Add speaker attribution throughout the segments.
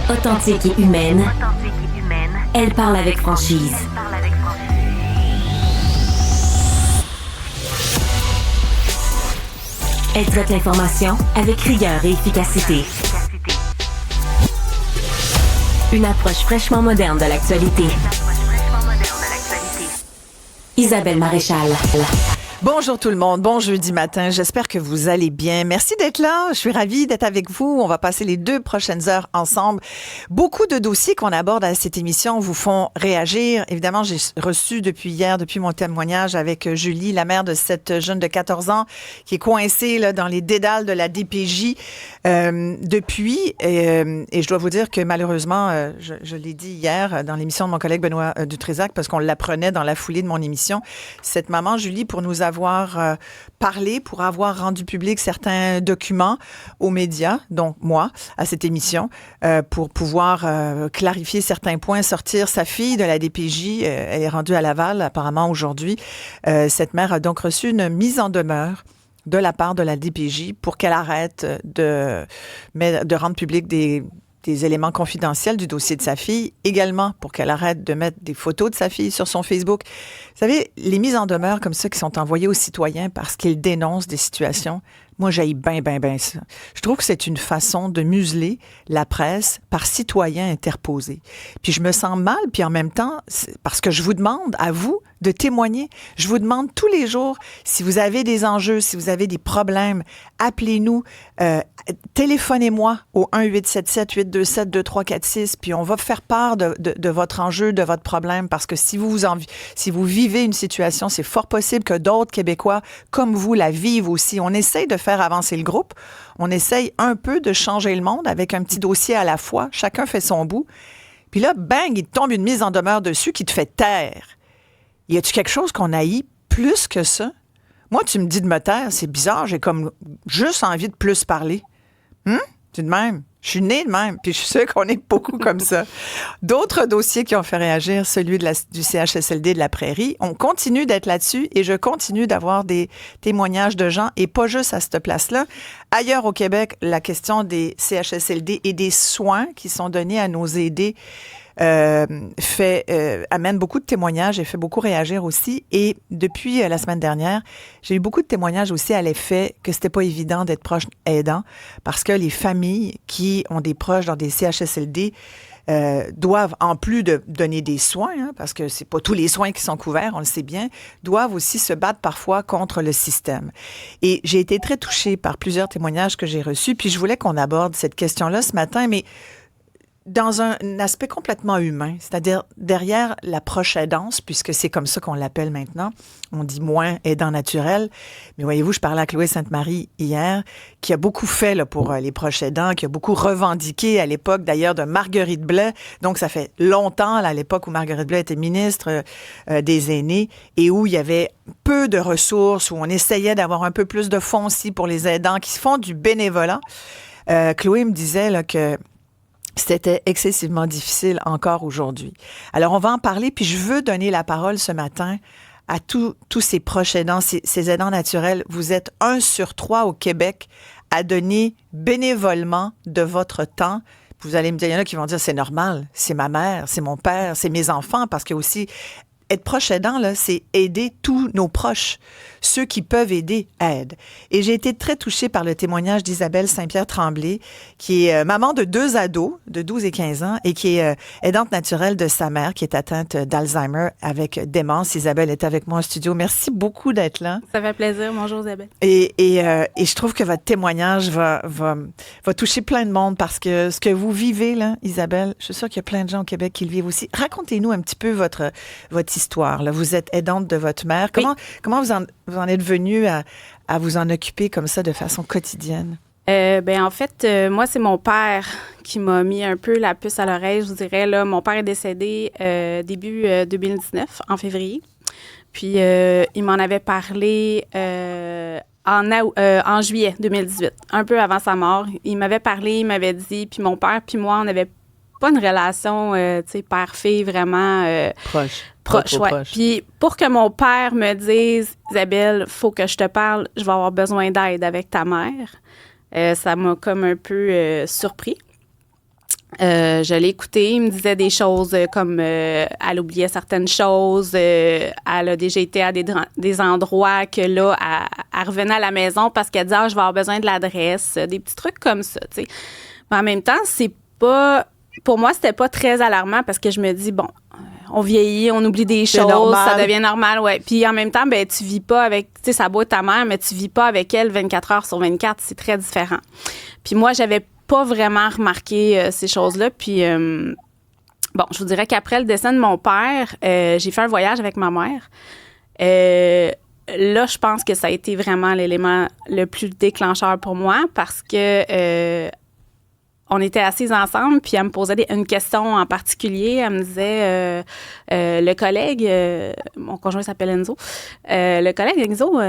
Speaker 1: Authentique et humaine. Elle parle avec franchise. Elle traite l'information avec rigueur et efficacité. Une approche fraîchement moderne de l'actualité. Isabelle Maréchal.
Speaker 2: Bonjour tout le monde, bon jeudi matin, j'espère que vous allez bien. Merci d'être là, je suis ravie d'être avec vous. On va passer les 2 prochaines heures ensemble. Beaucoup de dossiers qu'on aborde à cette émission vous font réagir. Évidemment, j'ai reçu depuis hier, depuis mon témoignage avec Julie, la mère de cette jeune de 14 ans qui est coincée là, dans les dédales de la DPJ depuis. Et je dois vous dire que malheureusement, je l'ai dit hier dans l'émission de mon collègue Benoît Dutrisac, parce qu'on l'apprenait dans la foulée de mon émission, cette maman Julie, pour nous avoir parlé, pour avoir rendu public certains documents aux médias, donc moi, à cette émission, pour pouvoir clarifier certains points, sortir sa fille de la DPJ. Elle est rendue à Laval, apparemment, aujourd'hui. Cette mère a donc reçu une mise en demeure de la part de la DPJ pour qu'elle arrête de rendre public des éléments confidentiels du dossier de sa fille, également pour qu'elle arrête de mettre des photos de sa fille sur son Facebook. Vous savez, les mises en demeure comme ça qui sont envoyées aux citoyens parce qu'ils dénoncent des situations, moi, j'haïs bien ça. Je trouve que c'est une façon de museler la presse par citoyens interposés. Puis je me sens mal, puis en même temps, parce que je vous demande, à vous, de témoigner. Je vous demande tous les jours, si vous avez des enjeux, si vous avez des problèmes, appelez-nous, téléphonez-moi au 1-877-827-2346, puis on va faire part de votre enjeu, de votre problème, parce que si vous vivez une situation, c'est fort possible que d'autres Québécois, comme vous, la vivent aussi. On essaye de faire avancer le groupe. On essaye un peu de changer le monde avec un petit dossier à la fois. Chacun fait son bout. Puis là, bang, il te tombe une mise en demeure dessus qui te fait taire. Y a-tu quelque chose qu'on haït plus que ça? Moi, tu me dis de me taire, c'est bizarre. J'ai comme juste envie de plus parler. C'est de même. Je suis née de même, puis je suis sûre qu'on est beaucoup comme ça. D'autres dossiers qui ont fait réagir, celui du CHSLD de la Prairie, on continue d'être là-dessus et je continue d'avoir des témoignages de gens, et pas juste à cette place-là. Ailleurs au Québec, la question des CHSLD et des soins qui sont donnés à nos aidés amène beaucoup de témoignages et fait beaucoup réagir aussi. Et depuis la semaine dernière, j'ai eu beaucoup de témoignages aussi à l'effet que c'était pas évident d'être proche aidant parce que les familles qui ont des proches dans des CHSLD doivent, en plus de donner des soins, parce que c'est pas tous les soins qui sont couverts, on le sait bien, doivent aussi se battre parfois contre le système. Et j'ai été très touchée par plusieurs témoignages que j'ai reçus, puis je voulais qu'on aborde cette question-là ce matin, mais dans un aspect complètement humain, c'est-à-dire derrière la proche aidance, puisque c'est comme ça qu'on l'appelle maintenant, on dit moins aidant naturel, mais voyez-vous, je parlais à Chloé Sainte-Marie hier, qui a beaucoup fait là, pour les proches aidants, qui a beaucoup revendiqué à l'époque d'ailleurs de Marguerite Blais, donc ça fait longtemps, là, à l'époque où Marguerite Blais était ministre des Aînés, et où il y avait peu de ressources, où on essayait d'avoir un peu plus de fonds aussi pour les aidants qui font du bénévolat. Chloé me disait là, que c'était excessivement difficile encore aujourd'hui. Alors, on va en parler, puis je veux donner la parole ce matin à tous ces proches aidants, ces aidants naturels. Vous êtes 1 sur 3 au Québec à donner bénévolement de votre temps. Vous allez me dire, il y en a qui vont dire, c'est normal, c'est ma mère, c'est mon père, c'est mes enfants, parce que aussi, être proche aidant, là, c'est aider tous nos proches. Ceux qui peuvent aider, aident. Et j'ai été très touchée par le témoignage d'Isabelle Saint-Pierre-Tremblay, qui est maman de 2 ados, de 12 et 15 ans, et qui est aidante naturelle de sa mère, qui est atteinte d'Alzheimer avec démence. Isabelle est avec moi en studio. Merci beaucoup d'être là.
Speaker 3: Ça fait plaisir. Bonjour, Isabelle.
Speaker 2: Et je trouve que votre témoignage va toucher plein de monde parce que ce que vous vivez, là, Isabelle, je suis sûre qu'il y a plein de gens au Québec qui le vivent aussi. Racontez-nous un petit peu votre histoire. Là. Vous êtes aidante de votre mère. Comment vous en êtes venue à vous en occuper comme ça de façon quotidienne?
Speaker 3: En fait, moi, c'est mon père qui m'a mis un peu la puce à l'oreille, je vous dirais. Là, mon père est décédé début 2019, en février. Puis, il m'en avait parlé en juillet 2018, un peu avant sa mort. Il m'avait parlé, il m'avait dit, puis mon père puis moi, on avait pas une relation, père-fille vraiment proche, ouais. Puis pour que mon père me dise, Isabelle, faut que je te parle, je vais avoir besoin d'aide avec ta mère, ça m'a comme un peu surpris. Je l'ai écouté, il me disait des choses comme elle oubliait certaines choses, elle a déjà été à des endroits que là, elle revenait à la maison parce qu'elle disait « je vais avoir besoin de l'adresse », des petits trucs comme ça, tu sais. Mais en même temps, pour moi, c'était pas très alarmant parce que je me dis, bon, on vieillit, on oublie des choses, ça devient normal, ouais. Puis en même temps, ben tu vis pas avec, tu sais, ça doit être ta mère, mais tu vis pas avec elle 24 heures sur 24, c'est très différent. Puis moi, j'avais pas vraiment remarqué ces choses-là. Puis, bon, je vous dirais qu'après le décès de mon père, j'ai fait un voyage avec ma mère. Là, je pense que ça a été vraiment l'élément le plus déclencheur pour moi parce que on était assises ensemble, puis elle me posait une question en particulier. Elle me disait, le collègue, mon conjoint s'appelle Enzo, le collègue Enzo,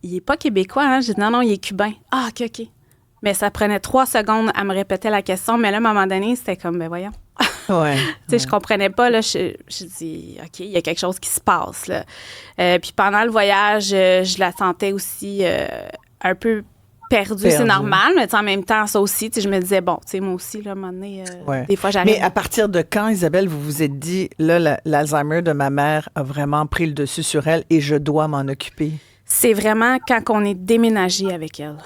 Speaker 3: il est pas québécois, hein? J'ai dit non, il est cubain. Ah, OK. Mais ça prenait 3 secondes à me répéter la question. Mais là, à un moment donné, c'était comme, ben voyons.
Speaker 2: Ouais.
Speaker 3: Tu sais, je comprenais pas. Là, je dis, OK, il y a quelque chose qui se passe. Là. Puis pendant le voyage, je la sentais aussi un peu perdue. C'est normal, mais en même temps, ça aussi, je me disais, bon, tu sais, moi aussi, là, à un moment donné, des fois, j'arrive.
Speaker 2: Mais à partir de quand, Isabelle, vous vous êtes dit, là, l'Alzheimer de ma mère a vraiment pris le dessus sur elle et je dois m'en occuper?
Speaker 3: C'est vraiment quand on est déménagé avec elle.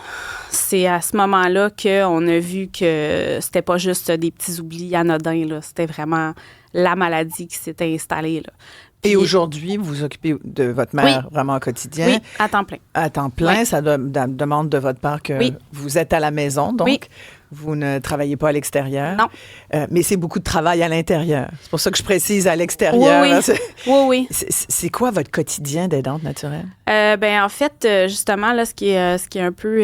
Speaker 3: C'est à ce moment-là qu'on a vu que c'était pas juste des petits oublis anodins, là. C'était vraiment la maladie qui s'était installée, là. Puis,
Speaker 2: et aujourd'hui, vous vous occupez de votre mère vraiment au quotidien?
Speaker 3: Oui, à temps plein.
Speaker 2: À temps plein, ça demande de votre part que vous êtes à la maison, donc vous ne travaillez pas à l'extérieur.
Speaker 3: Non.
Speaker 2: Mais c'est beaucoup de travail à l'intérieur. C'est pour ça que je précise à l'extérieur.
Speaker 3: Oui.
Speaker 2: C'est quoi votre quotidien d'aidante naturelle?
Speaker 3: Ben en fait, justement, là, ce qui est un peu,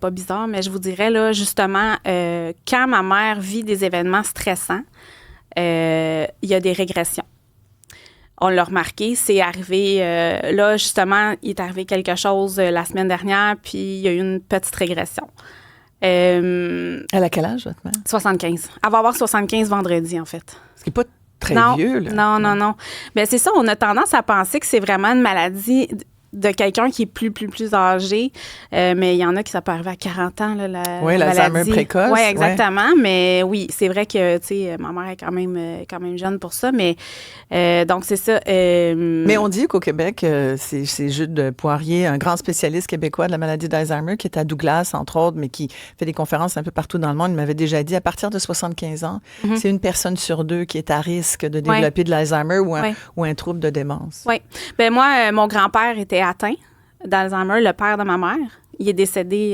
Speaker 3: pas bizarre, mais je vous dirais, là, justement, quand ma mère vit des événements stressants, il y a des régressions. On l'a remarqué, c'est arrivé, là, justement, il est arrivé quelque chose la semaine dernière, puis il y a eu une petite régression.
Speaker 2: Elle a quel âge, votre mère?
Speaker 3: 75. Elle va avoir 75 vendredi, en fait.
Speaker 2: Ce qui n'est pas très vieux, là.
Speaker 3: Non. Bien, c'est ça, on a tendance à penser que c'est vraiment une maladie de quelqu'un qui est plus âgé, mais il y en a qui ça peut arriver à 40 ans, là,
Speaker 2: l'Alzheimer précoce.
Speaker 3: Oui, exactement, mais oui, c'est vrai que, tu sais, ma mère est quand même jeune pour ça, mais donc c'est ça.
Speaker 2: Mais on dit qu'au Québec, c'est Jude Poirier, un grand spécialiste québécois de la maladie d'Alzheimer, qui est à Douglas, entre autres, mais qui fait des conférences un peu partout dans le monde. Il m'avait déjà dit, à partir de 75 ans, c'est une personne sur 2 qui est à risque de développer de l'Alzheimer ou un trouble de démence.
Speaker 3: Oui. Bien, moi, mon grand-père était atteint d'Alzheimer, le père de ma mère. Il est décédé,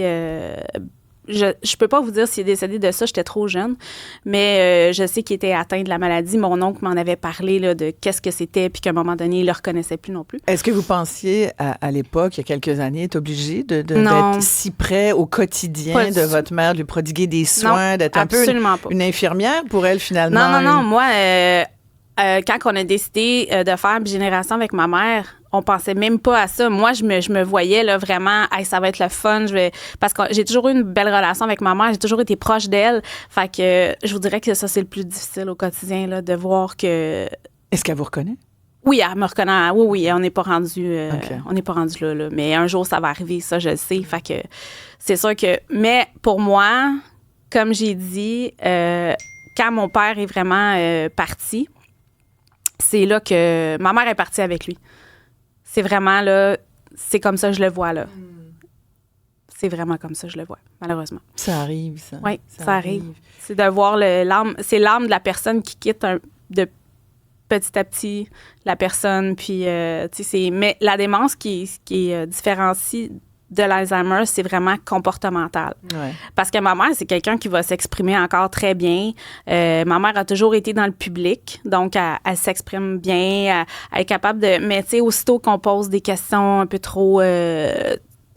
Speaker 3: je peux pas vous dire s'il est décédé de ça, j'étais trop jeune, mais je sais qu'il était atteint de la maladie. Mon oncle m'en avait parlé là, de qu'est-ce que c'était, puis qu'à un moment donné, il le reconnaissait plus non plus.
Speaker 2: Est-ce que vous pensiez, à l'époque, il y a quelques années, être obligé d'être si près au quotidien de votre mère, de lui prodiguer des soins, d'être un peu une infirmière pour elle, finalement?
Speaker 3: Non. Moi, quand on a décidé de faire Bigénération avec ma mère, on pensait même pas à ça. Moi, je me voyais là, vraiment, ça va être le fun. Parce que j'ai toujours eu une belle relation avec ma mère, j'ai toujours été proche d'elle. Fait que je vous dirais que ça, c'est le plus difficile au quotidien, là, de voir que...
Speaker 2: Est-ce qu'elle vous reconnaît?
Speaker 3: Oui, elle me reconnaît. Oui, on n'est pas rendu là. Mais un jour, ça va arriver, ça, je le sais. Fait que c'est sûr que... Mais pour moi, comme j'ai dit, quand mon père est vraiment parti, c'est là que ma mère est partie avec lui. C'est vraiment là, c'est comme ça que je le vois là. C'est vraiment comme ça que je le vois, malheureusement.
Speaker 2: Ça arrive, ça.
Speaker 3: Oui, ça arrive. C'est de voir l'âme de la personne qui quitte de petit à petit la personne. Puis, mais la démence qui différencie de l'Alzheimer, c'est vraiment comportemental.
Speaker 2: Ouais.
Speaker 3: Parce que ma mère, c'est quelqu'un qui va s'exprimer encore très bien. Ma mère a toujours été dans le public, donc elle s'exprime bien, elle est capable de... Mais tu sais, aussitôt qu'on pose des questions un peu trop...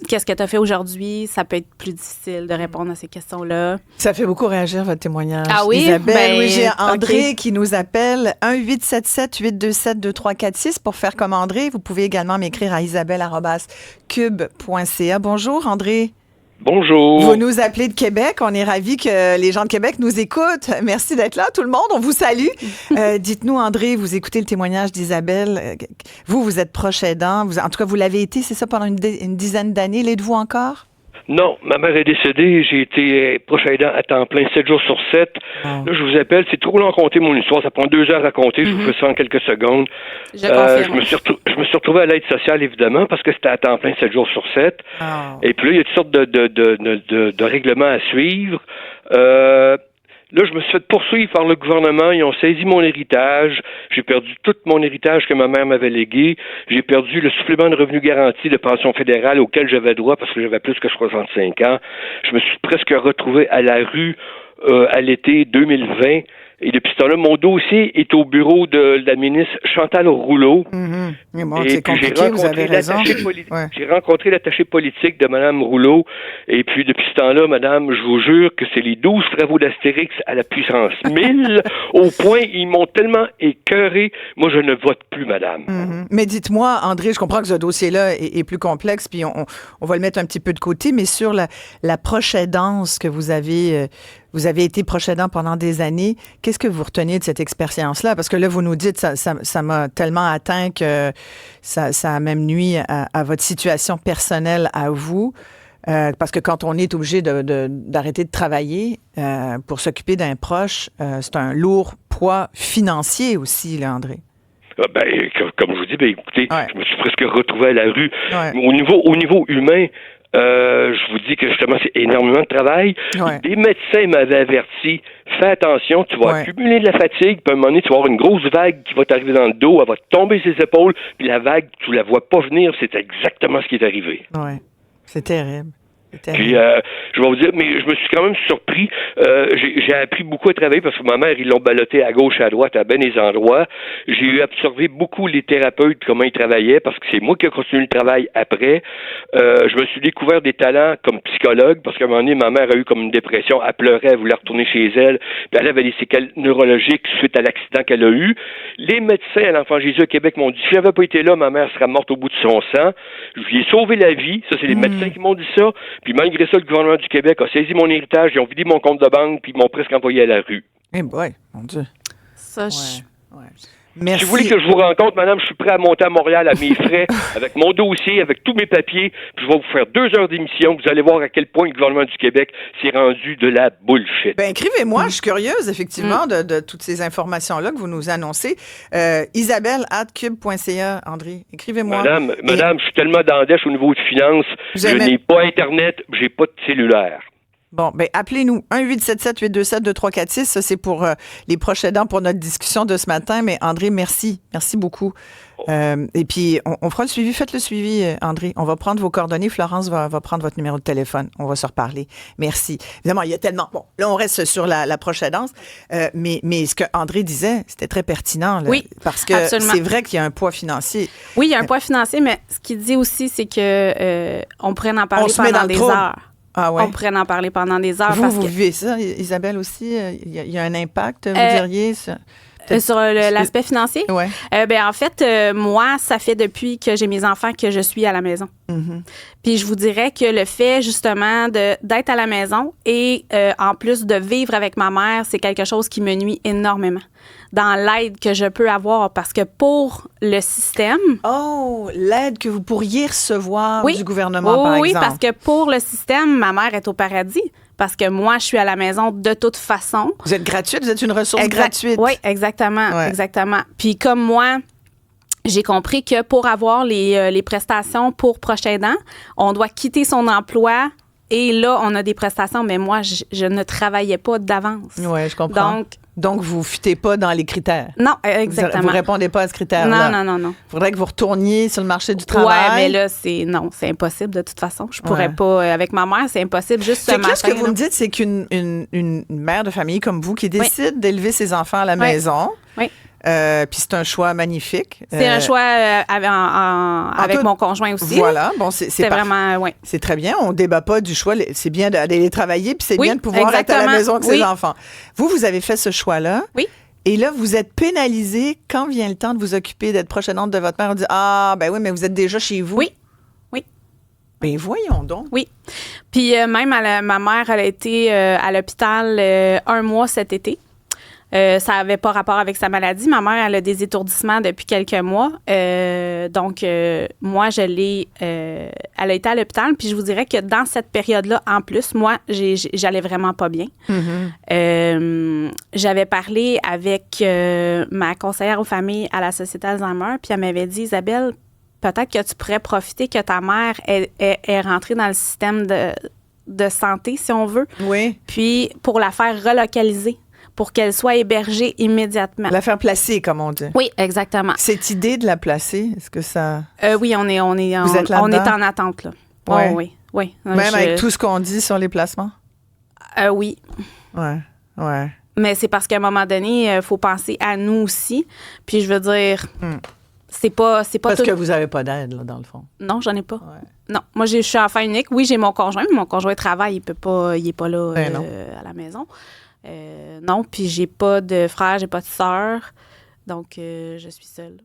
Speaker 3: qu'est-ce que tu as fait aujourd'hui? Ça peut être plus difficile de répondre à ces questions-là.
Speaker 2: Ça fait beaucoup réagir, votre témoignage.
Speaker 3: Ah oui?
Speaker 2: Isabelle, oui, j'ai André qui nous appelle 1-877-827-2346 pour faire comme André. Vous pouvez également m'écrire à isabelle@cube.ca. Bonjour, André.
Speaker 4: Bonjour.
Speaker 2: Vous nous appelez de Québec. On est ravis que les gens de Québec nous écoutent. Merci d'être là, tout le monde. On vous salue. Dites-nous, André, vous écoutez le témoignage d'Isabelle. Vous êtes proche aidant. En tout cas, vous l'avez été, c'est ça, pendant une dizaine d'années. L'êtes-vous encore?
Speaker 4: Non, ma mère est décédée. J'ai été proche aidant à temps plein, 7 jours sur 7. Là, je vous appelle. C'est trop long à raconter mon histoire. Ça prend 2 heures à raconter. Je vous fais ça en quelques secondes. Je me suis retrouvé à l'aide sociale, évidemment, parce que c'était à temps plein, 7 jours sur 7. Et puis là, il y a toutes sortes de règlements à suivre. Là, je me suis fait poursuivre par le gouvernement. Ils ont saisi mon héritage. J'ai perdu tout mon héritage que ma mère m'avait légué. J'ai perdu le supplément de revenu garanti de pension fédérale auquel j'avais droit parce que j'avais plus que 65 ans. Je me suis presque retrouvé à la rue à l'été 2020. Et depuis ce temps-là, mon dossier est au bureau de la ministre Chantal Rouleau.
Speaker 2: Mais bon, c'est compliqué, vous avez raison.
Speaker 4: J'ai rencontré l'attaché politique de Mme Rouleau. Et puis, depuis ce temps-là, madame, je vous jure que c'est les 12 travaux d'Astérix à la puissance 1000. Au point, ils m'ont tellement écœuré. Moi, je ne vote plus, madame.
Speaker 2: Mais dites-moi, André, je comprends que ce dossier-là est plus complexe, puis on va le mettre un petit peu de côté, mais sur la proche aidance que vous avez été proche aidant pendant des années. Qu'est-ce que vous retenez de cette expérience-là? Parce que là, vous nous dites, ça m'a tellement atteint que ça a même nuit à votre situation personnelle à vous. Parce que quand on est obligé d'arrêter de travailler pour s'occuper d'un proche, c'est un lourd poids financier aussi, là, André.
Speaker 4: Comme je vous dis, écoutez, je me suis presque retrouvé à la rue. Au niveau humain, je vous dis que justement, c'est énormément de travail. Des médecins m'avaient averti, fais attention, tu vas accumuler de la fatigue, puis à un moment donné, tu vas avoir une grosse vague qui va t'arriver dans le dos, elle va te tomber ses épaules, puis la vague, tu la vois pas venir, c'est exactement ce qui est arrivé.
Speaker 2: Oui, c'est terrible.
Speaker 4: Puis, je vais vous dire, mais je me suis quand même surpris. J'ai appris beaucoup à travailler parce que ma mère, ils l'ont ballotté à gauche et à droite à bien des endroits. J'ai eu observé beaucoup les thérapeutes, comment ils travaillaient, parce que c'est moi qui ai continué le travail après. Je me suis découvert des talents comme psychologue, parce qu'à un moment donné, ma mère a eu comme une dépression. Elle pleurait, elle voulait retourner chez elle. Puis elle avait des séquelles neurologiques suite à l'accident qu'elle a eu. Les médecins à l'Enfant Jésus au Québec m'ont dit, si j'avais pas été là, ma mère serait morte au bout de son sang. Je lui ai sauvé la vie. Ça, c'est les médecins qui m'ont dit ça. Puis malgré ça, le gouvernement du Québec a saisi mon héritage, ils ont vidé mon compte de banque, puis ils m'ont presque envoyé à la rue.
Speaker 2: Eh boy, mon Dieu.
Speaker 3: Ça,
Speaker 2: Merci.
Speaker 4: Si vous voulez que je vous rencontre, madame, je suis prêt à monter à Montréal à mes frais, avec mon dossier, avec tous mes papiers, puis je vais vous faire 2 heures d'émission. Vous allez voir à quel point le gouvernement du Québec s'est rendu de la bullshit.
Speaker 2: Écrivez-moi, je suis curieuse, effectivement, de toutes ces informations-là que vous nous annoncez. Isabelle@cube.ca, André, écrivez-moi.
Speaker 4: Madame, je suis tellement dans la dèche au niveau de finances, je n'ai pas Internet, j'ai pas de cellulaire.
Speaker 2: Bon, appelez-nous. 1-877-827-2346. Ça, c'est pour les proches aidants pour notre discussion de ce matin. Mais André, merci. Merci beaucoup. Et puis, on fera le suivi. Faites le suivi, André. On va prendre vos coordonnées. Florence va prendre votre numéro de téléphone. On va se reparler. Merci. Évidemment, il y a tellement... Bon, là, on reste sur la proche aidance. Mais ce que André disait, c'était très pertinent. Là,
Speaker 3: oui,
Speaker 2: parce que
Speaker 3: absolument.
Speaker 2: C'est vrai qu'il y a un poids financier.
Speaker 3: Oui, il y a un poids financier, mais ce qu'il dit aussi, c'est que on pourrait en parler pendant des heures.
Speaker 2: Ah ouais.
Speaker 3: On pourrait en parler pendant des heures.
Speaker 2: Vous vivez ça, Isabelle, aussi? Il y a un impact, vous diriez?
Speaker 3: Sur l'aspect financier?
Speaker 2: Oui.
Speaker 3: En fait, moi, ça fait depuis que j'ai mes enfants que je suis à la maison. Puis je vous dirais que le fait, justement, d'être à la maison et en plus de vivre avec ma mère, c'est quelque chose qui me nuit énormément dans l'aide que je peux avoir parce que pour le système...
Speaker 2: Oh, l'aide que vous pourriez recevoir du gouvernement, par exemple.
Speaker 3: Oui, parce que pour le système, ma mère est au paradis. Parce que moi, je suis à la maison de toute façon.
Speaker 2: Vous êtes gratuite? Vous êtes une ressource gratuite?
Speaker 3: Oui, exactement. Ouais. Exactement. Puis comme moi, j'ai compris que pour avoir les prestations pour proche aidant, on doit quitter son emploi. Et là, on a des prestations, mais moi, je ne travaillais pas d'avance.
Speaker 2: Oui, je comprends. Donc, vous ne fitez pas dans les critères.
Speaker 3: Non, exactement.
Speaker 2: Vous ne répondez pas à ce critère-là.
Speaker 3: Non.
Speaker 2: Il faudrait que vous retourniez sur le marché du travail.
Speaker 3: Oui, mais là, c'est impossible de toute façon. Je ne pourrais pas, avec ma mère, c'est impossible juste ce matin.
Speaker 2: Ce que vous me dites, c'est qu'une mère de famille comme vous qui décide d'élever ses enfants à la maison...
Speaker 3: Oui.
Speaker 2: Puis c'est un choix magnifique.
Speaker 3: C'est un choix avec mon conjoint aussi.
Speaker 2: Voilà, bon, c'est
Speaker 3: vraiment, oui.
Speaker 2: C'est très bien. On ne débat pas du choix. C'est bien d'aller travailler, puis c'est bien de pouvoir être à la maison avec ses enfants. Vous avez fait ce choix-là.
Speaker 3: Oui.
Speaker 2: Et là, vous êtes pénalisé quand vient le temps de vous occuper, d'être proche aidante de votre mère. On dit, oui, mais vous êtes déjà chez vous.
Speaker 3: Oui.
Speaker 2: Ben voyons donc.
Speaker 3: Oui. Puis même ma mère, elle a été à l'hôpital 1 mois cet été. Ça n'avait pas rapport avec sa maladie. Ma mère, elle a des étourdissements depuis quelques mois. Donc, moi, elle a été à l'hôpital. Puis je vous dirais que dans cette période-là, en plus, moi, j'allais vraiment pas bien. J'avais parlé avec ma conseillère aux familles à la Société Alzheimer. Puis elle m'avait dit, Isabelle, peut-être que tu pourrais profiter que ta mère est rentrée dans le système de santé, si on veut.
Speaker 2: Oui.
Speaker 3: Puis pour la faire relocaliser, pour qu'elle soit hébergée immédiatement.
Speaker 2: La faire placer, comme on dit.
Speaker 3: Oui, exactement.
Speaker 2: Cette idée de la placer, est-ce que ça...
Speaker 3: Oui, on est en attente, là.
Speaker 2: Ouais.
Speaker 3: Oh, oui.
Speaker 2: Même avec tout ce qu'on dit sur les placements?
Speaker 3: Oui.
Speaker 2: Ouais.
Speaker 3: Mais c'est parce qu'à un moment donné, il faut penser à nous aussi. Puis je veux dire... C'est pas
Speaker 2: parce
Speaker 3: tout...
Speaker 2: que vous n'avez pas d'aide, là, dans le fond.
Speaker 3: Non, j'en ai pas.
Speaker 2: Ouais.
Speaker 3: Non. Moi, je suis enfant unique. Oui, j'ai mon conjoint, mais mon conjoint travaille. Il est pas là à la maison. Non, puis j'ai pas de frère, j'ai pas de sœur. Donc, je suis seule.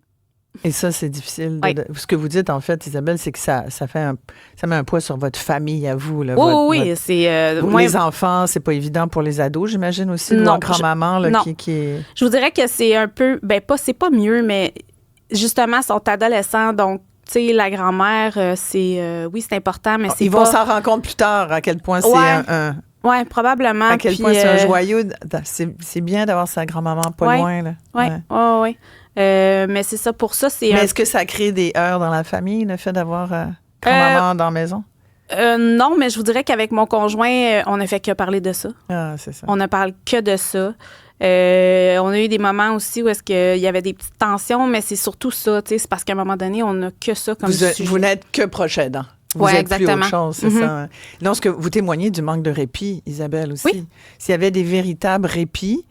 Speaker 2: Et ça, c'est difficile.
Speaker 3: Oui.
Speaker 2: Ce que vous dites, en fait, Isabelle, c'est que ça met un poids sur votre famille à vous. Là,
Speaker 3: oui. C'est...
Speaker 2: les enfants, c'est pas évident pour les ados, j'imagine aussi. Non, grand-maman là, qui est...
Speaker 3: Je vous dirais que c'est un peu... c'est pas mieux, mais... Justement, sont adolescents, donc, tu sais, la grand-mère, c'est... oui, c'est important, mais c'est
Speaker 2: Ils vont s'en rendre compte plus tard à quel point c'est un...
Speaker 3: Oui, probablement.
Speaker 2: À quel point c'est un joyau. C'est bien d'avoir sa grand-maman pas loin, là.
Speaker 3: Oui. Mais c'est ça, pour ça, c'est...
Speaker 2: Mais est-ce que ça crée des heurts dans la famille, le fait d'avoir grand-maman dans la maison?
Speaker 3: Non, mais je vous dirais qu'avec mon conjoint, on n'a fait que parler de ça.
Speaker 2: Ah, c'est ça.
Speaker 3: On ne parle que de ça. On a eu des moments aussi où est-ce qu'il y avait des petites tensions, mais c'est surtout ça, tu sais, c'est parce qu'à un moment donné, on n'a que ça comme sujet.
Speaker 2: Vous n'êtes que proche aidant. Vous êtes
Speaker 3: exactement.
Speaker 2: Plus autre chose, c'est ça. Non, ce que vous témoignez du manque de répit, Isabelle, aussi.
Speaker 3: Oui.
Speaker 2: S'il y avait des véritables répits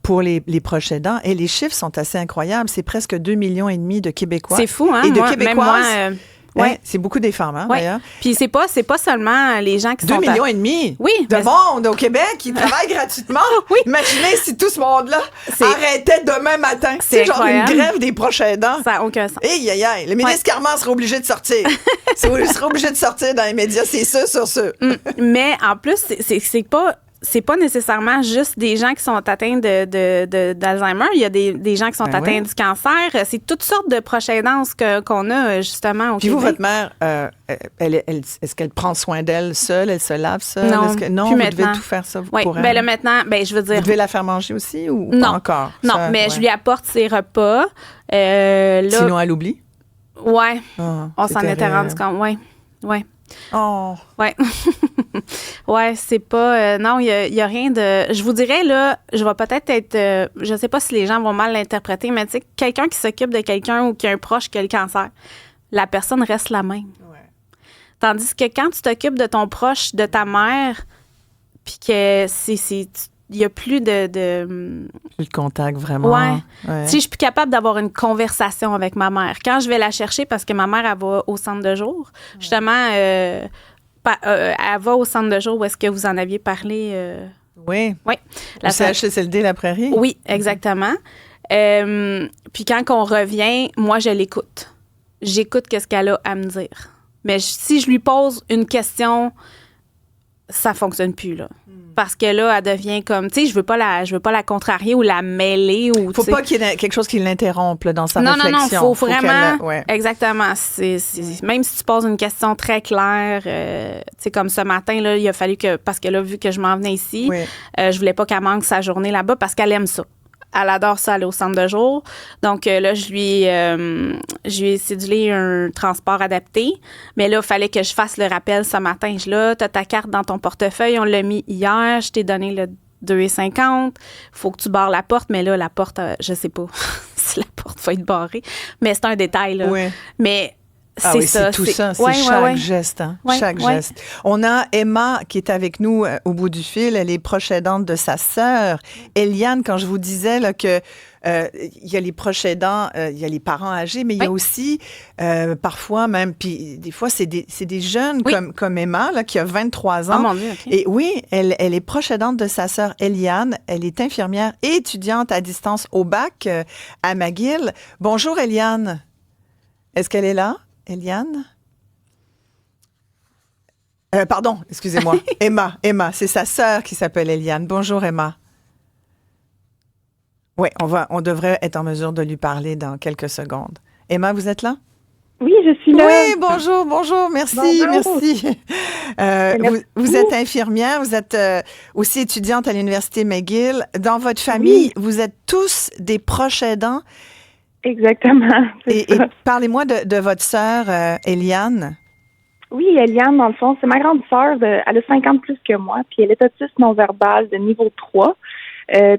Speaker 2: pour les proches aidants, et les chiffres sont assez incroyables, c'est presque 2,5 millions de Québécois.
Speaker 3: C'est fou, hein?
Speaker 2: Et de Québécoises.
Speaker 3: Même moi,
Speaker 2: Ouais, c'est beaucoup des femmes, d'ailleurs.
Speaker 3: Puis c'est pas seulement les gens qui sont...
Speaker 2: 2,5 millions
Speaker 3: oui,
Speaker 2: de monde au Québec qui travaillent gratuitement.
Speaker 3: Oui.
Speaker 2: Imaginez si tout ce monde-là arrêtait demain matin. C'est genre une grève des proches aidants.
Speaker 3: Ça n'a aucun sens.
Speaker 2: Aïe. Le ministre Carman serait obligé de sortir. Il serait obligé de sortir dans les médias, c'est ça sur ça.
Speaker 3: Mais en plus, c'est pas nécessairement juste des gens qui sont atteints d'Alzheimer. Il y a des gens qui sont atteints du cancer. C'est toutes sortes de proches aidances qu'on a, justement, au Québec.
Speaker 2: Puis vous, votre mère, est-ce qu'elle prend soin d'elle seule? Elle se lave seule? Non, vous devez tout faire ça pour elle?
Speaker 3: Bien là, maintenant, je veux dire...
Speaker 2: Vous devez la faire manger aussi ou
Speaker 3: non,
Speaker 2: pas encore?
Speaker 3: Non, mais je lui apporte ses repas.
Speaker 2: Sinon, elle oublie?
Speaker 3: Oui. On s'en était rendu compte. Oui.
Speaker 2: Oh.
Speaker 3: Ouais. Ouais, c'est pas... non, il y a rien de... Je vous dirais, là, je vais peut-être être... je sais pas si les gens vont mal l'interpréter, mais tu sais, quelqu'un qui s'occupe de quelqu'un ou qui a un proche qui a le cancer, la personne reste la même.
Speaker 2: Ouais.
Speaker 3: Tandis que quand tu t'occupes de ton proche, de ta mère, puis que il n'y a plus de...
Speaker 2: Plus de contact, vraiment.
Speaker 3: Ouais. Si je suis plus capable d'avoir une conversation avec ma mère. Quand je vais la chercher, parce que ma mère, elle va au centre de jour, justement, elle va au centre de jour où est-ce que vous en aviez parlé?
Speaker 2: Oui.
Speaker 3: La
Speaker 2: CHSLD La Prairie?
Speaker 3: Oui, exactement. Puis quand on revient, moi, je l'écoute. J'écoute ce qu'elle a à me dire. Mais si je lui pose une question, ça fonctionne plus, là. Parce que là, elle devient comme, tu sais, je veux pas la contrarier ou la mêler.
Speaker 2: Faut pas qu'il y ait quelque chose qui l'interrompe dans sa réflexion.
Speaker 3: Non, faut vraiment... Exactement. Même si tu poses une question très claire, tu sais, comme ce matin, là, il a fallu que... Parce que là, vu que je m'en venais ici, je voulais pas qu'elle manque sa journée là-bas parce qu'elle aime ça. Elle adore ça, aller au centre de jour. Donc là, je lui ai cédulé un transport adapté. Mais là, il fallait que je fasse le rappel ce matin. Tu as ta carte dans ton portefeuille. On l'a mis hier. Je t'ai donné le 2,50. Faut que tu barres la porte. Mais là, la porte, je sais pas si la porte va être barrée. Mais c'est un détail, là.
Speaker 2: Oui.
Speaker 3: Mais... C'est ça.
Speaker 2: C'est tout ça. C'est chaque geste. Hein? Chaque geste. On a Emma qui est avec nous au bout du fil. Elle est proche aidante de sa sœur. Eliane, quand je vous disais là, que il y a les proches aidants, il y a les parents âgés, mais il y a aussi parfois même, puis des fois, c'est des jeunes comme Emma, là, qui a 23 ans.
Speaker 3: Oh mon Dieu, OK.
Speaker 2: Et oui, elle est proche aidante de sa sœur Eliane. Elle est infirmière et étudiante à distance au bac à McGill. Bonjour, Eliane. Est-ce qu'elle est là? Eliane? Pardon, excusez-moi. Emma, c'est sa sœur qui s'appelle Eliane. Bonjour, Emma. Oui, on devrait être en mesure de lui parler dans quelques secondes. Emma, vous êtes là?
Speaker 5: Oui, je suis là.
Speaker 2: Oui, bonjour, merci. Vous êtes infirmière, vous êtes aussi étudiante à l'Université McGill. Dans votre famille, vous êtes tous des proches aidants.
Speaker 5: Exactement.
Speaker 2: Et parlez-moi de votre sœur, Eliane.
Speaker 5: Oui, Eliane, dans le fond, c'est ma grande sœur. Elle a 5 ans de plus que moi, puis elle est autiste non-verbale de niveau 3.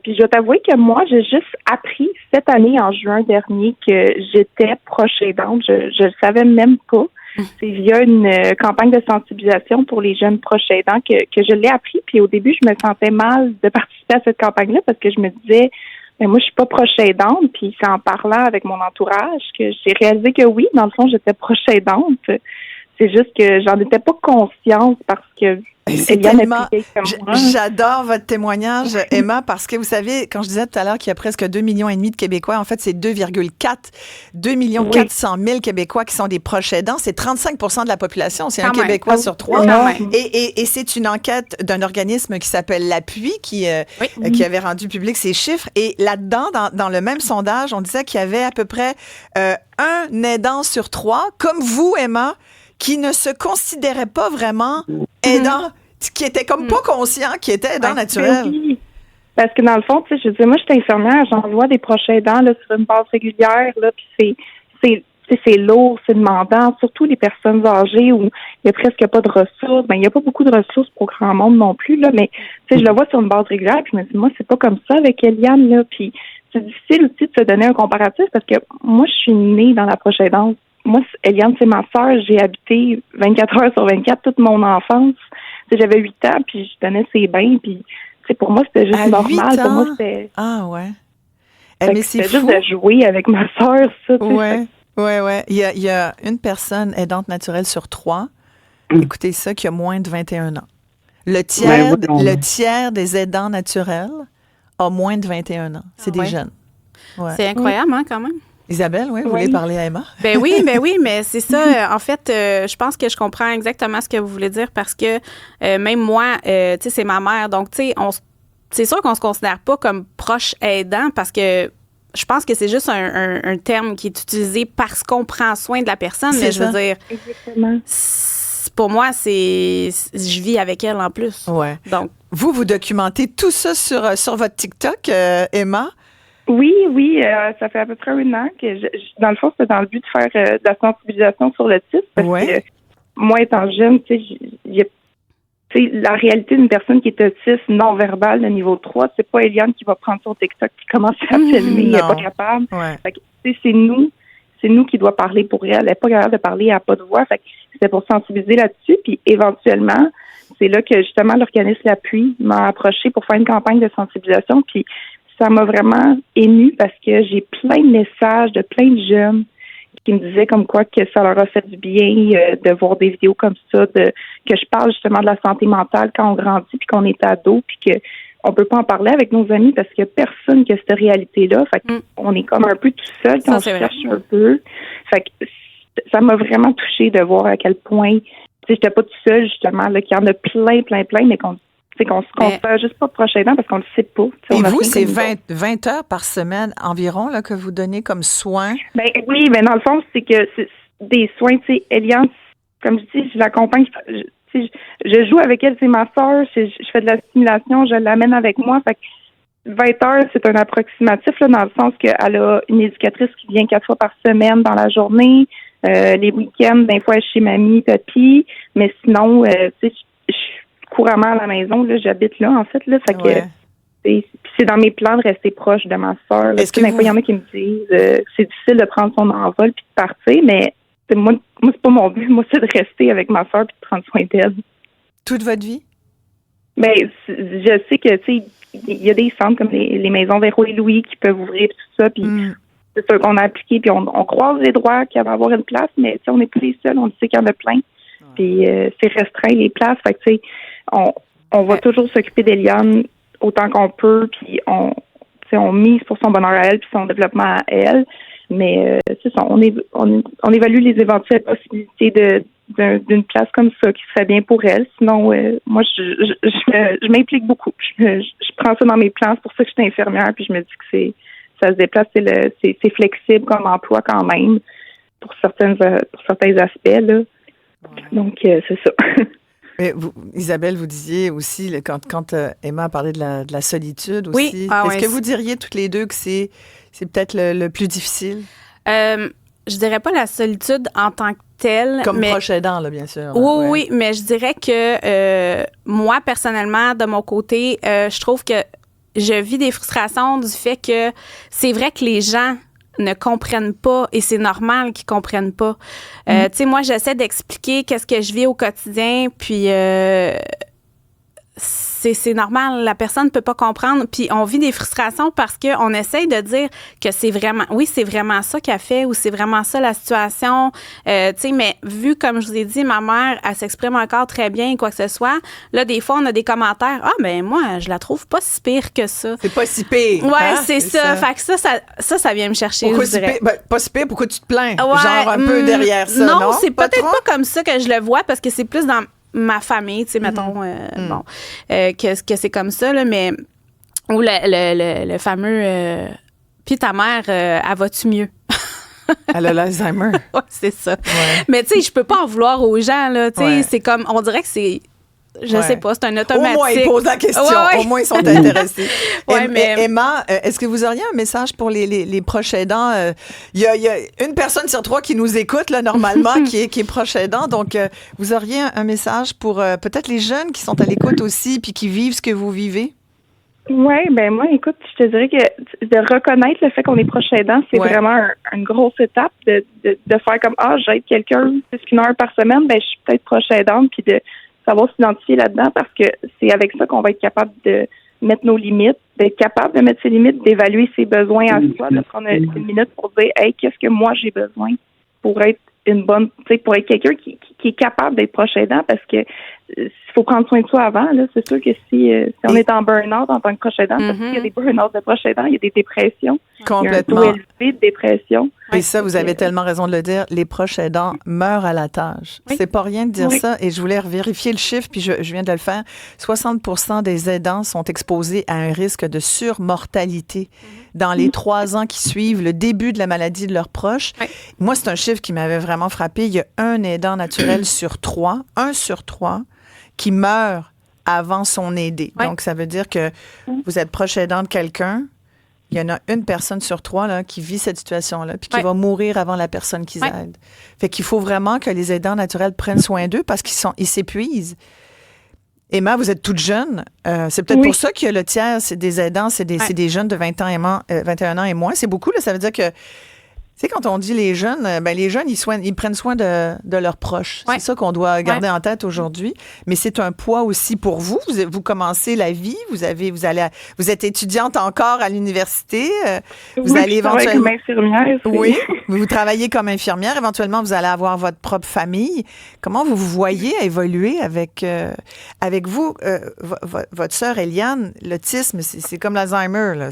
Speaker 5: Puis je dois t'avouer que moi, j'ai juste appris cette année, en juin dernier, que j'étais proche aidante. Je le savais même pas. C'est via une campagne de sensibilisation pour les jeunes proches aidants que je l'ai appris. Puis au début, je me sentais mal de participer à cette campagne-là parce que je me disais, ben moi, je suis pas proche aidante. Puis c'est en parlant avec mon entourage que j'ai réalisé que oui, dans le fond, j'étais proche aidante. C'est juste que j'en étais pas consciente parce que
Speaker 2: c'est tellement... J'adore votre témoignage, Emma, parce que vous savez, quand je disais tout à l'heure qu'il y a presque 2,5 millions de Québécois, en fait, c'est 2,4 millions 400 000 Québécois qui sont des proches aidants. C'est 35 % de la population. C'est un Québécois sur 3. Et c'est une enquête d'un organisme qui s'appelle l'Appui qui avait rendu public ces chiffres. Et là-dedans, dans le même sondage, on disait qu'il y avait à peu près un aidant sur 3, comme vous, Emma, qui ne se considérait pas vraiment aidant, qui était comme pas conscient qu'il était aidant naturel.
Speaker 5: Oui. Parce que dans le fond, tu sais, je dis, moi, je suis infirmière, j'envoie des proches aidants là, sur une base régulière, là, puis c'est lourd, c'est demandant, surtout les personnes âgées où il n'y a presque pas de ressources. Ben, il n'y a pas beaucoup de ressources pour grand monde non plus, là, mais tu sais, je le vois sur une base régulière, puis je me dis, moi, c'est pas comme ça avec Eliane, là, puis c'est difficile aussi de se donner un comparatif parce que moi, je suis née dans la proche aidance. Moi, Eliane, c'est ma sœur. J'ai habité 24 heures sur 24 toute mon enfance. T'sais, j'avais 8 ans, puis je donnais ses bains, puis pour moi, c'était juste normal. Pour moi, c'était...
Speaker 2: Ah, ouais.
Speaker 5: Mais c'est juste de jouer avec ma sœur, ça.
Speaker 2: Ouais. Il y a une personne aidante naturelle sur 3, écoutez ça, qui a moins de 21 ans. Le tiers des aidants naturels a moins de 21 ans. C'est des jeunes. Ouais.
Speaker 3: C'est incroyable, quand même.
Speaker 2: Isabelle, vous voulez parler à Emma?
Speaker 3: Ben oui, mais c'est ça. En fait, je pense que je comprends exactement ce que vous voulez dire parce que même moi, tu sais, c'est ma mère. Donc, tu sais, c'est sûr qu'on se considère pas comme proche aidant parce que je pense que c'est juste un terme qui est utilisé parce qu'on prend soin de la personne. Mais je veux dire,
Speaker 5: exactement.
Speaker 3: Pour moi, je vis avec elle en plus.
Speaker 2: Ouais.
Speaker 3: Donc,
Speaker 2: vous documentez tout ça sur votre TikTok, Emma?
Speaker 5: Oui, ça fait à peu près 1 an que, dans le fond, c'était dans le but de faire de la sensibilisation sur l'autisme. Parce que moi, étant jeune, tu sais, la réalité d'une personne qui est autiste non-verbale de niveau 3, c'est pas Eliane qui va prendre son TikTok et commencer à filmer, elle n'est pas capable.
Speaker 2: Ouais.
Speaker 5: Fait que, c'est nous qui doit parler pour elle. Elle n'est pas capable de parler, elle n'a pas de voix. Fait que c'était pour sensibiliser là-dessus. Puis éventuellement, c'est là que justement l'organisme L'Appui m'a approché pour faire une campagne de sensibilisation. Puis ça m'a vraiment émue parce que j'ai plein de messages de plein de jeunes qui me disaient comme quoi que ça leur a fait du bien de voir des vidéos comme ça, que je parle justement de la santé mentale quand on grandit puis qu'on est ado puis que on peut pas en parler avec nos amis parce qu'il y a personne qui a cette réalité-là. Fait qu'on est comme un peu tout seul quand on se cherche un peu. Fait que ça m'a vraiment touchée de voir à quel point, tu sais, j'étais pas toute seule justement, là, qu'il y en a plein, mais qu'on se considère juste pas proche aidant parce qu'on le sait pas.
Speaker 2: Et vous, c'est 20 heures par semaine environ là, que vous donnez comme soins?
Speaker 5: Ben oui, mais dans le fond, c'est que c'est des soins, tu sais, Eliane, comme je dis, je l'accompagne, je joue avec elle, c'est ma soeur, je fais de la stimulation, je l'amène avec moi. Fait que 20 heures, c'est un approximatif là, dans le sens qu'elle a une éducatrice qui vient 4 fois par semaine dans la journée. Les week-ends, des fois, chez mamie, papy. Mais sinon, tu sais, je suis couramment à la maison. Là, j'habite là, en fait. Là, fait que c'est dans mes plans de rester proche de ma soeur. Des fois, il y en a qui me disent c'est difficile de prendre son envol puis de partir, mais moi, c'est pas mon but. Moi, c'est de rester avec ma soeur puis de prendre soin d'elle.
Speaker 2: Toute votre vie?
Speaker 5: Ben, je sais que, tu sais, il y a des centres comme les maisons Véro et Louis qui peuvent ouvrir tout ça, puis c'est sûr qu'on a appliqué, puis on croise les droits qu'il va y avoir une place, mais on n'est plus les seuls, on sait qu'il y en a plein, puis c'est restreint les places, fait que tu sais, on va toujours s'occuper d'Eliane autant qu'on peut, puis on mise pour son bonheur à elle, puis son développement à elle, mais c'est ça, on évalue les éventuelles possibilités d'une place comme ça qui serait bien pour elle. Sinon, moi, je m'implique beaucoup. Je prends ça dans mes plans. C'est pour ça que je suis infirmière, puis je me dis que ça se déplace, c'est flexible comme emploi quand même pour certains aspects, là. Donc, c'est ça.
Speaker 2: Mais Isabelle, vous disiez aussi, quand Emma a parlé de la solitude aussi,
Speaker 3: oui.
Speaker 2: est-ce que vous diriez toutes les deux que c'est peut-être le plus difficile?
Speaker 3: Je dirais pas la solitude en tant que telle.
Speaker 2: Comme proche aidant, là, bien sûr.
Speaker 3: Oui, mais je dirais que moi, personnellement, de mon côté, je trouve que je vis des frustrations du fait que c'est vrai que les gens ne comprennent pas et c'est normal qu'ils comprennent pas. Tu sais, moi, j'essaie d'expliquer qu'est-ce que je vis au quotidien, puis c'est normal, la personne ne peut pas comprendre. Puis on vit des frustrations parce qu'on essaye de dire que c'est vraiment ça qu'elle fait ou c'est vraiment ça la situation. Tu sais, mais vu, comme je vous ai dit, ma mère, elle s'exprime encore très bien, quoi que ce soit. Là, des fois, on a des commentaires. Ah, ben moi, je la trouve pas si pire que ça.
Speaker 2: C'est pas si pire.
Speaker 3: Ouais,
Speaker 2: hein?
Speaker 3: c'est ça. Fait que ça vient me chercher.
Speaker 2: Pourquoi
Speaker 3: je dirais.
Speaker 2: pas si pire, pourquoi tu te plains?
Speaker 3: Ouais,
Speaker 2: Genre un peu derrière ça, non?
Speaker 3: Non, c'est peut-être pas comme ça que je le vois parce que c'est plus dans ma famille, tu sais, mettons, que c'est comme ça, là, mais ou le fameux puis ta mère, elle va-tu mieux?
Speaker 2: Elle a l'Alzheimer.
Speaker 3: Ouais, c'est ça.
Speaker 2: Ouais.
Speaker 3: Mais tu sais, je peux pas en vouloir aux gens, là, tu sais, c'est comme, on dirait que c'est, je sais pas, c'est un automatique.
Speaker 2: Au moins, ils posent la question.
Speaker 3: Ouais.
Speaker 2: Au moins, ils sont intéressés.
Speaker 3: Mais
Speaker 2: Emma, est-ce que vous auriez un message pour les proches aidants? Il y a une personne sur 3 qui nous écoute, là, normalement, qui est proche aidant. Donc, vous auriez un message pour peut-être les jeunes qui sont à l'écoute aussi puis qui vivent ce que vous vivez?
Speaker 5: Oui, ben moi, écoute, je te dirais que de reconnaître le fait qu'on est proche aidant, c'est vraiment une grosse étape de faire comme, j'aide quelqu'un plus qu'une heure par semaine, ben je suis peut-être proche aidante, puis de savoir s'identifier là-dedans parce que c'est avec ça qu'on va être capable de mettre nos limites, d'être capable de mettre ses limites, d'évaluer ses besoins à soi, de prendre une minute pour dire, hey, qu'est-ce que moi j'ai besoin pour être une bonne, tu sais, pour être quelqu'un qui est capable d'être proche aidant parce que il faut prendre soin de soi avant, là. C'est sûr que si on est en burn-out en tant que proche aidant, parce qu'il y a des burn-out de proche aidant, il y a des dépressions.
Speaker 2: Complètement.
Speaker 5: Il y a un taux élevé de dépression.
Speaker 2: Et ça, vous avez tellement raison de le dire, les proches aidants meurent à la tâche.
Speaker 3: Oui.
Speaker 2: C'est pas rien de dire ça. Et je voulais vérifier le chiffre, puis je viens de le faire. 60% des aidants sont exposés à un risque de surmortalité dans les 3 ans qui suivent le début de la maladie de leurs proches.
Speaker 3: Oui.
Speaker 2: Moi, c'est un chiffre qui m'avait vraiment frappé. Il y a un aidant naturel sur 3, 1 sur 3, qui meurt avant son aidé.
Speaker 3: Oui.
Speaker 2: Donc, ça veut dire que vous êtes proche aidant de quelqu'un. Il y en a une personne sur 3 là, qui vit cette situation-là puis qui va mourir avant la personne qu'ils aident. Fait qu'il faut vraiment que les aidants naturels prennent soin d'eux parce qu'ils s'épuisent. Emma, vous êtes toute jeune. C'est peut-être pour ça que le tiers, c'est des aidants, c'est des jeunes de 21 ans et moins. C'est beaucoup, là. Ça veut dire que, tu sais, quand on dit les jeunes, ils prennent soin de leurs proches.
Speaker 3: Ouais.
Speaker 2: C'est ça qu'on doit garder en tête aujourd'hui. Mais c'est un poids aussi pour vous. Vous commencez la vie. Vous êtes étudiante encore à l'université. Vous allez éventuellement.
Speaker 5: Comme infirmière.
Speaker 2: Oui. Vous travaillez comme infirmière. Éventuellement, vous allez avoir votre propre famille. Comment vous voyez évoluer avec vous, votre sœur Eliane? L'autisme, c'est comme l'Alzheimer, là.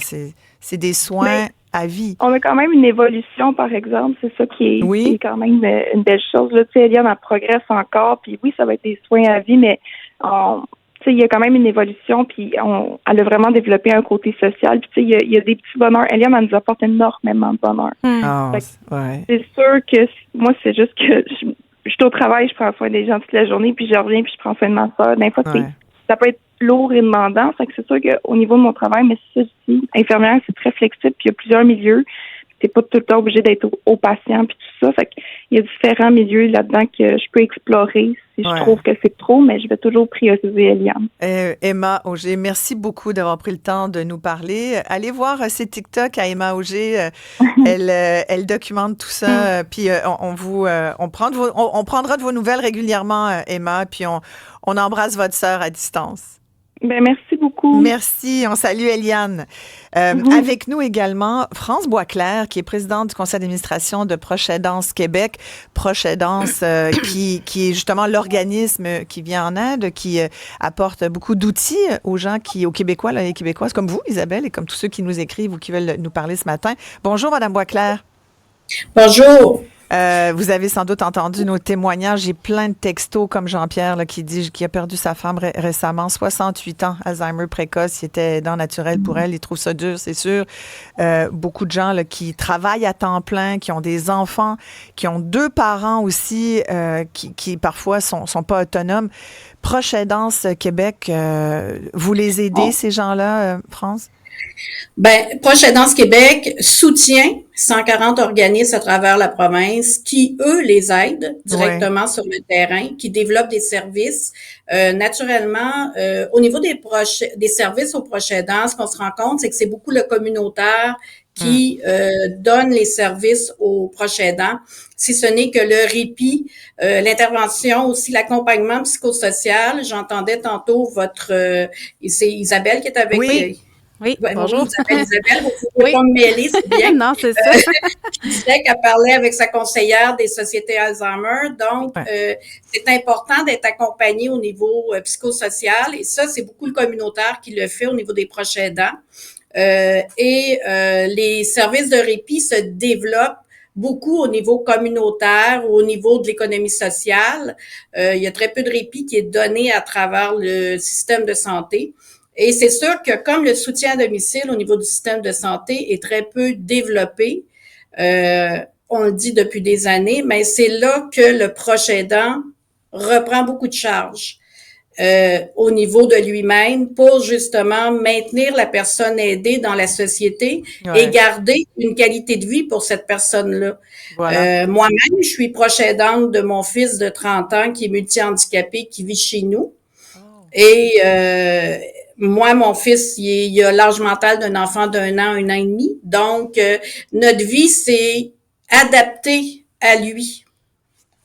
Speaker 2: C'est des soins à vie.
Speaker 5: On a quand même une évolution, par exemple. C'est ça qui est quand même une belle chose. Là, tu sais, Eliane, elle progresse encore. Puis oui, ça va être des soins à vie, mais tu sais, il y a quand même une évolution. Puis elle a vraiment développé un côté social. Puis tu sais, il y a des petits bonheurs. Eliane, elle nous apporte énormément de bonheur. C'est sûr que moi, c'est juste que je suis au travail, je prends soin des gens toute la journée, puis je reviens, puis je prends soin de ma soeur. Des fois, ça peut être lourd et demandant. Fait que c'est sûr qu'au niveau de mon travail, mais c'est ça aussi, infirmière, c'est très flexible, puis il y a plusieurs milieux. T'es pas tout le temps obligé d'être au patient, puis tout ça. Fait qu'il y a différents milieux là-dedans que je peux explorer si je trouve que c'est trop, mais je vais toujours prioriser Eliane.
Speaker 2: Emma Auger, merci beaucoup d'avoir pris le temps de nous parler. Allez voir ses TikTok à Emma Auger. Elle documente tout ça. Puis on prendra de vos nouvelles régulièrement, Emma. Puis on embrasse votre sœur à distance.
Speaker 5: Ben, merci beaucoup.
Speaker 2: Merci. On salue Eliane. Avec nous également, France Boisclair, qui est présidente du conseil d'administration de Proche Aidance Québec. Proche Aidance, qui est justement l'organisme qui vient en aide, qui apporte beaucoup d'outils aux gens aux Québécois, là, les Québécoises, comme vous, Isabelle, et comme tous ceux qui nous écrivent ou qui veulent nous parler ce matin. Bonjour, Madame Boisclair.
Speaker 6: Bonjour.
Speaker 2: Vous avez sans doute entendu nos témoignages. J'ai plein de textos comme Jean-Pierre là, qui dit qu'il a perdu sa femme récemment, 68 ans, Alzheimer précoce. Il était aidant naturel pour elle. Il trouve ça dur, c'est sûr. Beaucoup de gens là, qui travaillent à temps plein, qui ont des enfants, qui ont 2 parents aussi, qui parfois sont pas autonomes. Proche Aidance Québec, vous les aidez, ces gens-là, France?
Speaker 6: Ben, Proche Aidance Québec soutient 140 organismes à travers la province qui, eux, les aident directement sur le terrain, qui développent des services. Naturellement, au niveau des services aux proches aidants, ce qu'on se rend compte, c'est que c'est beaucoup le communautaire qui donne les services aux proches aidants, si ce n'est que le répit, l'intervention aussi, l'accompagnement psychosocial. J'entendais tantôt c'est Isabelle qui est avec
Speaker 3: nous. Oui, bonjour.
Speaker 6: Isabelle, vous pouvez pas me mêler, c'est bien.
Speaker 3: Non, c'est ça.
Speaker 6: Je disais qu'elle parlait avec sa conseillère des sociétés Alzheimer. Donc, c'est important d'être accompagné au niveau psychosocial. Et ça, c'est beaucoup le communautaire qui le fait au niveau des proches aidants. Les services de répit se développent beaucoup au niveau communautaire ou au niveau de l'économie sociale. Il y a très peu de répit qui est donné à travers le système de santé. Et c'est sûr que comme le soutien à domicile au niveau du système de santé est très peu développé, on le dit depuis des années, mais c'est là que le proche aidant reprend beaucoup de charges au niveau de lui-même pour justement maintenir la personne aidée dans la société et garder une qualité de vie pour cette personne-là. Voilà. Moi-même, je suis proche aidante de mon fils de 30 ans qui est multi-handicapé, qui vit chez nous. Et moi, mon fils, il a l'âge mental d'un enfant d'1 an, 1 an et demi. Donc, notre vie, c'est adapté à lui.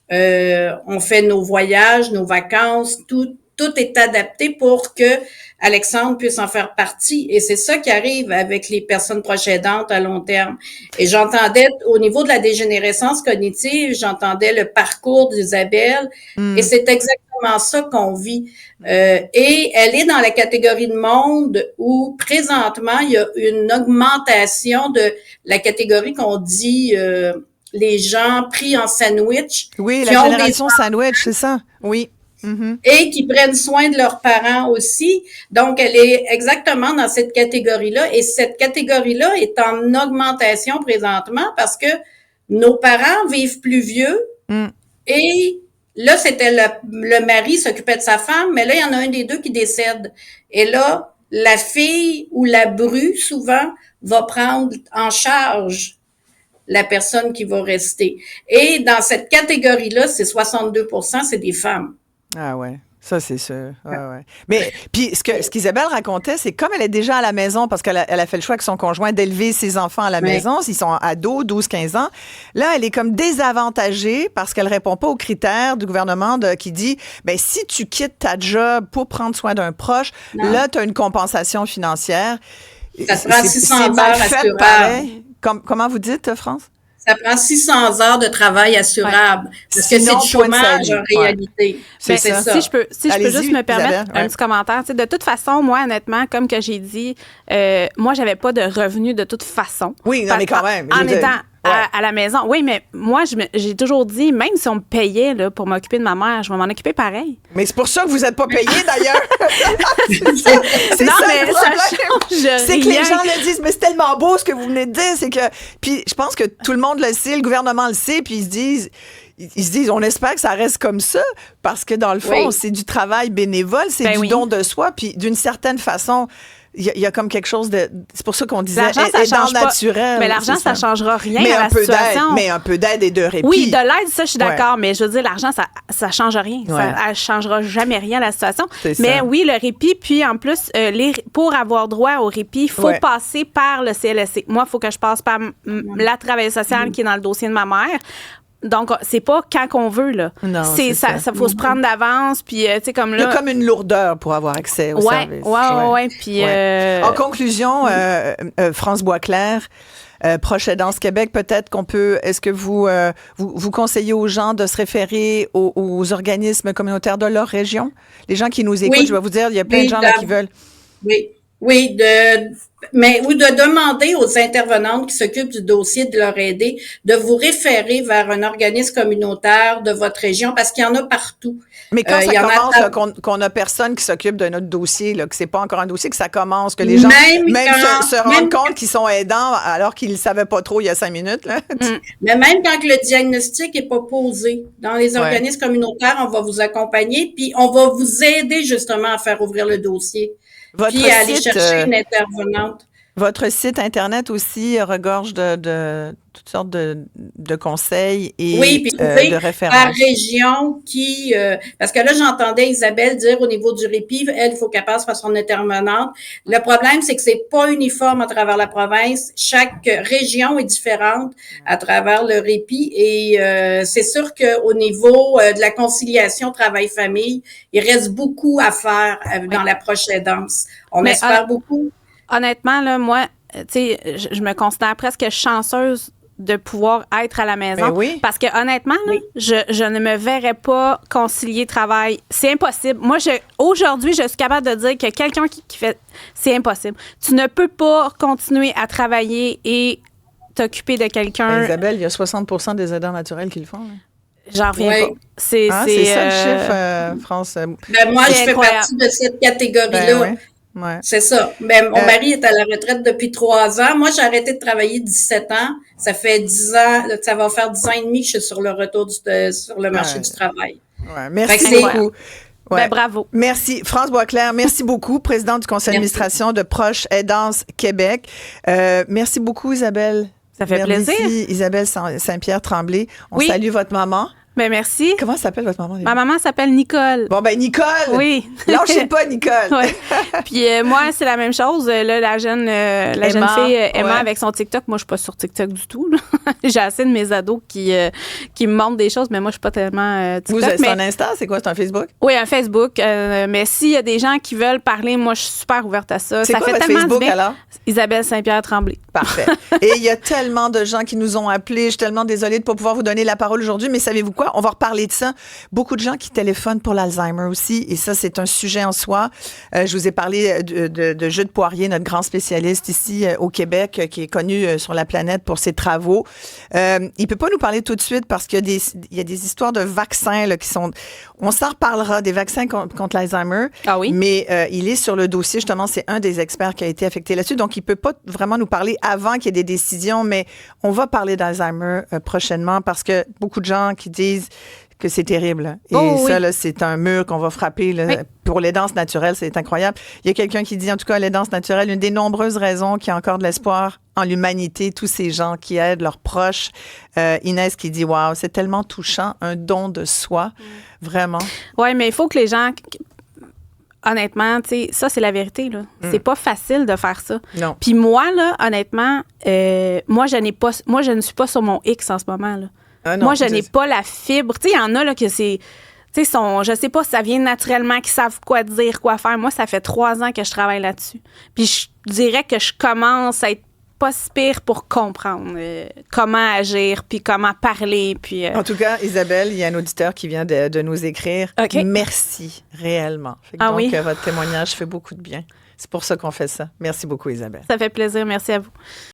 Speaker 6: On fait nos voyages, nos vacances, tout est adapté pour que Alexandre puisse en faire partie. Et c'est ça qui arrive avec les personnes proches aidantes à long terme. Et j'entendais, au niveau de la dégénérescence cognitive, j'entendais le parcours d'Isabelle. Et c'est exactement ça qu'on vit. Et elle est dans la catégorie de monde où, présentement, il y a une augmentation de la catégorie qu'on dit les gens pris en sandwich.
Speaker 2: Oui, la génération sandwich, c'est ça. Oui.
Speaker 6: Et qui prennent soin de leurs parents aussi. Donc, elle est exactement dans cette catégorie-là. Et cette catégorie-là est en augmentation présentement parce que nos parents vivent plus vieux. Et là, c'était le mari s'occupait de sa femme, mais là, il y en a un des deux qui décède. Et là, la fille ou la bru, souvent, va prendre en charge la personne qui va rester. Et dans cette catégorie-là, c'est 62%, c'est des femmes.
Speaker 2: Ah ouais, ça c'est sûr. Ouais. Mais puis ce qu'Isabelle racontait, c'est comme elle est déjà à la maison parce qu'elle a fait le choix avec son conjoint d'élever ses enfants à la maison, s'ils sont ados, 12-15 ans. Là, elle est comme désavantagée parce qu'elle répond pas aux critères du gouvernement qui dit ben si tu quittes ta job pour prendre soin d'un proche, là tu as une compensation financière.
Speaker 6: Ça prend 600 heures assurables.
Speaker 2: Comment vous dites, France?
Speaker 6: Ça prend 600 heures de travail assurable. Parce que c'est du chômage en réalité.
Speaker 3: C'est ça. Si je peux juste me permettre un petit commentaire. Tu sais, de toute façon, moi, honnêtement, comme que j'ai dit, moi, j'avais pas de revenus de toute façon.
Speaker 2: Oui, non, mais quand même.
Speaker 3: En étant à la maison. Oui, mais moi, j'ai toujours dit, même si on me payait là, pour m'occuper de ma mère, je vais m'en occuper pareil.
Speaker 2: Mais c'est pour ça que vous n'êtes pas payé, d'ailleurs. c'est
Speaker 3: non,
Speaker 2: ça
Speaker 3: mais
Speaker 2: le
Speaker 3: ça change
Speaker 2: c'est que les gens le disent, mais c'est tellement beau ce que vous venez de dire. C'est que, puis je pense que tout le monde le sait, le gouvernement le sait, puis ils se disent, on espère que ça reste comme ça, parce que dans le fond, c'est du travail bénévole, c'est du don de soi, puis d'une certaine façon, il y a comme quelque chose de... C'est pour ça qu'on disait aidant naturel.
Speaker 3: Mais l'argent, ça ne changera rien à la situation.
Speaker 2: Mais un peu d'aide et de répit.
Speaker 3: Oui, de l'aide, ça, je suis d'accord. Mais je veux dire, l'argent, ça ne change rien. Ça ne changera jamais rien à la situation. Mais oui, le répit. Puis en plus, pour avoir droit au répit, il faut passer par le CLSC. Moi, il faut que je passe par la travailleuse sociale qui est dans le dossier de ma mère. Donc, c'est pas quand qu'on veut, là. Non, ça faut se prendre d'avance, puis, tu sais, comme là...
Speaker 2: Il y a comme une lourdeur pour avoir accès au service.
Speaker 3: Oui, puis...
Speaker 2: En conclusion, France Boisclair, Proche Aidance Québec, peut-être qu'on peut... Est-ce que vous conseillez aux gens de se référer aux organismes communautaires de leur région? Les gens qui nous écoutent, je vais vous dire, il y a plein de gens là qui veulent...
Speaker 6: Oui. Oui, ou de demander aux intervenantes qui s'occupent du dossier de leur aider de vous référer vers un organisme communautaire de votre région parce qu'il y en a partout.
Speaker 2: Mais quand ça commence, là, qu'on a personne qui s'occupe de notre dossier, là, que c'est pas encore un dossier, que ça commence, que les gens se rendent compte qu'ils sont aidants alors qu'ils ne savaient pas trop il y a 5 minutes. Là.
Speaker 6: Mais même quand le diagnostic est pas posé, dans les organismes communautaires, on va vous accompagner, puis on va vous aider justement à faire ouvrir le dossier. Puis à aller chercher une intervenante.
Speaker 2: Votre site Internet aussi regorge de toutes sortes de conseils et de références.
Speaker 6: Par région parce que là, j'entendais Isabelle dire au niveau du répit, elle, il faut qu'elle passe par son intervenante. Le problème, c'est que c'est pas uniforme à travers la province. Chaque région est différente à travers le répit et c'est sûr qu'au niveau de la conciliation travail-famille, il reste beaucoup à faire dans l'approche aidance. On espère beaucoup.
Speaker 3: Honnêtement, là, moi, tu sais, je me considère presque chanceuse de pouvoir être à la maison. Parce que honnêtement, là, je ne me verrais pas concilier travail. C'est impossible. Moi, aujourd'hui, je suis capable de dire que quelqu'un qui fait... C'est impossible. Tu ne peux pas continuer à travailler et t'occuper de quelqu'un...
Speaker 2: Isabelle, il y a 60% des aidants naturels qui le font. Hein.
Speaker 3: J'en reviens pas.
Speaker 2: C'est ça le chiffre, France?
Speaker 6: Moi, je fais partie de cette catégorie-là.
Speaker 2: Ouais.
Speaker 6: C'est ça. Ben, mon mari est à la retraite depuis 3 ans. Moi, j'ai arrêté de travailler 17 ans. Ça fait 10 ans, ça va faire 10 ans et demi que je suis sur le retour sur le marché du travail.
Speaker 2: Ouais. Merci beaucoup.
Speaker 3: Ben, bravo.
Speaker 2: Merci. France Boisclair, merci beaucoup, présidente du conseil d'administration de Proche Aidance Québec. Merci beaucoup, Isabelle.
Speaker 3: Ça fait plaisir.
Speaker 2: Isabelle Saint-Pierre Tremblay. On salue votre maman.
Speaker 3: Ben merci.
Speaker 2: Comment s'appelle votre maman?
Speaker 3: Ma maman s'appelle Nicole.
Speaker 2: Bon, ben Nicole!
Speaker 3: Oui.
Speaker 2: Lâchez pas, Nicole!
Speaker 3: Ouais. Puis moi, c'est la même chose. Là, la jeune fille, Emma, avec son TikTok, moi, je suis pas sur TikTok du tout. J'ai assez de mes ados qui me montrent des choses, mais moi, je suis pas tellement TikTok.
Speaker 2: Vous êtes sur un Insta? C'est quoi? C'est un Facebook?
Speaker 3: Oui, un Facebook. Mais s'il y a des gens qui veulent parler, moi, je suis super ouverte à ça.
Speaker 2: C'est
Speaker 3: ça
Speaker 2: quoi
Speaker 3: fait
Speaker 2: votre
Speaker 3: tellement
Speaker 2: Facebook,
Speaker 3: bien.
Speaker 2: alors?
Speaker 3: Isabelle Saint-Pierre Tremblay.
Speaker 2: Parfait. Et il y a tellement de gens qui nous ont appelés. Je suis tellement désolée de ne pas pouvoir vous donner la parole aujourd'hui, mais savez-vous quoi? On va reparler de ça. Beaucoup de gens qui téléphonent pour l'Alzheimer aussi, et ça, c'est un sujet en soi. Je vous ai parlé de Jude Poirier, notre grand spécialiste ici au Québec, qui est connu sur la planète pour ses travaux. Il peut pas nous parler tout de suite parce qu'il y a des histoires de vaccins là, qui sont... On s'en reparlera des vaccins contre l'Alzheimer.
Speaker 3: Ah oui?
Speaker 2: Mais il est sur le dossier, justement, c'est un des experts qui a été affecté là-dessus. Donc, il peut pas vraiment nous parler avant qu'il y ait des décisions, mais on va parler d'Alzheimer prochainement parce que beaucoup de gens qui disent que c'est terrible. Et ça, là, c'est un mur qu'on va frapper. Là. Oui. Pour les danses naturelles, c'est incroyable. Il y a quelqu'un qui dit, en tout cas, les danses naturelles, une des nombreuses raisons qu'il y a encore de l'espoir en l'humanité, tous ces gens qui aident leurs proches. Inès qui dit, wow, c'est tellement touchant, un don de soi, vraiment.
Speaker 3: Oui, mais il faut que les gens... Honnêtement, tu sais, ça, c'est la vérité, là. C'est pas facile de faire ça.
Speaker 2: Non.
Speaker 3: Puis moi, là, honnêtement, moi, je ne suis pas sur mon X en ce moment, là.
Speaker 2: Non,
Speaker 3: moi, je n'ai pas la fibre. Tu sais, il y en a là que c'est... Tu sais, je sais pas si ça vient naturellement, qu'ils savent quoi dire, quoi faire. Moi, ça fait 3 ans que je travaille là-dessus. Puis je dirais que je commence à être pas si pire pour comprendre comment agir, puis comment parler. Puis,
Speaker 2: En tout cas, Isabelle, il y a un auditeur qui vient de nous écrire.
Speaker 3: Okay.
Speaker 2: Merci, réellement. Votre témoignage fait beaucoup de bien. C'est pour ça qu'on fait ça. Merci beaucoup, Isabelle.
Speaker 3: Ça fait plaisir. Merci à vous.